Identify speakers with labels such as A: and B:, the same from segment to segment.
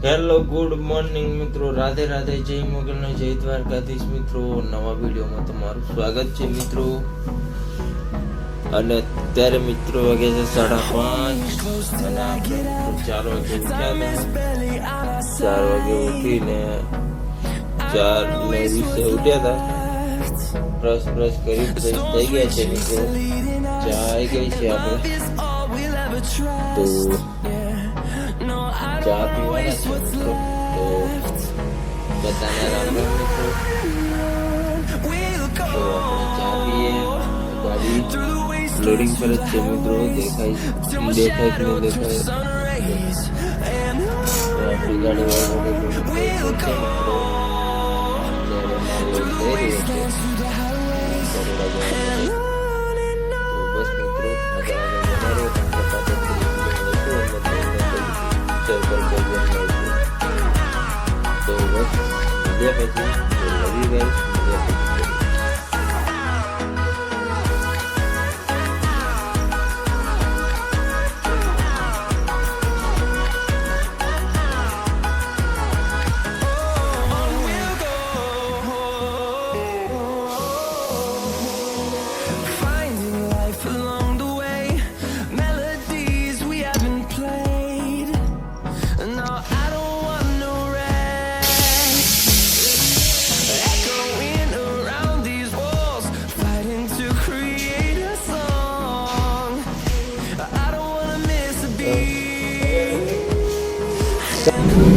A: Hello good morning મિત્રો, રાધે રાધે, જય મોગલ ને જય દ્વારકાધીશ મિત્રો. નવા વિડીયોમાં તમારું સ્વાગત છે મિત્રો. અને અત્યારે મિત્રો વાગે છે 5:30 અને આપણે 4 વાગે ઉઠ્યા હતા. 4 વાગે ઉઠીને 4:20 ઉઠ્યા હતા. બ્રશ કરી ફ્રેશ થઈ ગયા છે મિત્રો. ચા આવી ગઈ છે આપણે તો ચા પીવાના છે મિત્રો. તો બધાને રામ રામ મિત્રો. તો આપણે ચા પીએ. ગાડી લોડિંગ પર જ છે મિત્રો. દેખાય કે નહીં દેખાય? તો આપણી ગાડી વાળો છે મિત્રો. બસ મિત્રો તો બસ મળ્યા પછી લવી ગાઈસ.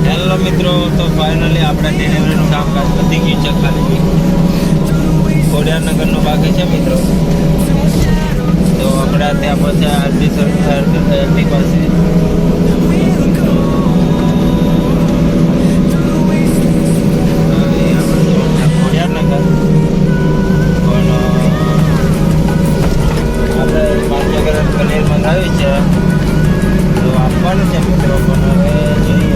A: હેલો મિત્રો, તો ફાઇનલી આપણે ડિલિવરીનું કામકાજ પતી ગયું છે. ખાલી ખોડિયારનગરનું બાકી છે મિત્રો. તો આપણે ત્યાં પછી આરતી સરકારની પાસે ખોડિયારનગર પણ આપણે 5 ગ્રામ પનીર મંગાવ્યું છે તો આપવાનું છે મિત્રો. પણ હવે જોઈએ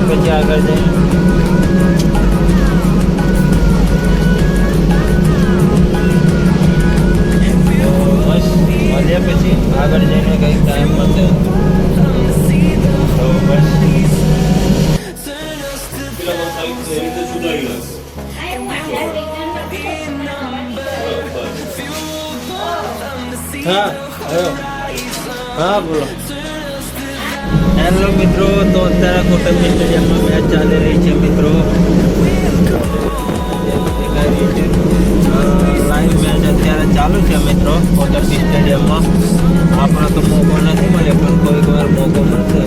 A: પછી આગળ જઈએ. બસ મળ્યા પછી આગળ જઈને કંઈક ટાઈમ મળશે તો બસ. હા બોલો. હેલો મિત્રો, તો અત્યારે કોટક સ્ટેડિયમમાં મેચ ચાલી રહી છે મિત્રો. લાઈવ મેચ અત્યારે ચાલુ છે મિત્રો કોટક સ્ટેડિયમમાં. આપણને તો મોકો નથી મળ્યો પણ કોઈક વાર મોકો મળશે.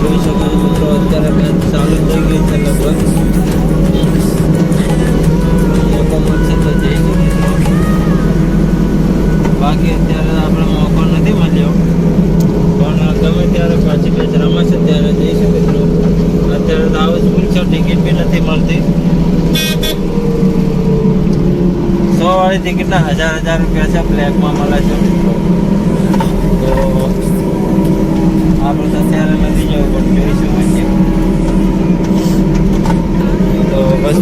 A: જોઈ શકો છો મિત્રો, અત્યારે મેચ ચાલુ થઈ ગઈ છે. લગભગ મોકો મળશે તો જઈશું મિત્રો. બાકી અત્યારે આપણે મોકો નથી મળ્યો પણ ગમે ત્યારે પાછી મેચ રમાશે ત્યારે જઈશું મિત્રો. અત્યારે તો હાઉસફુલ છે, ટિકિટ બી નથી મળતી. 100 વાળી ટિકિટના 1000 રૂપિયા છે, બ્લેકમાં મળે છે મિત્રો. તો આપણે તો અત્યારે નથી જવું પણ જોઈશું પછી. તો બસ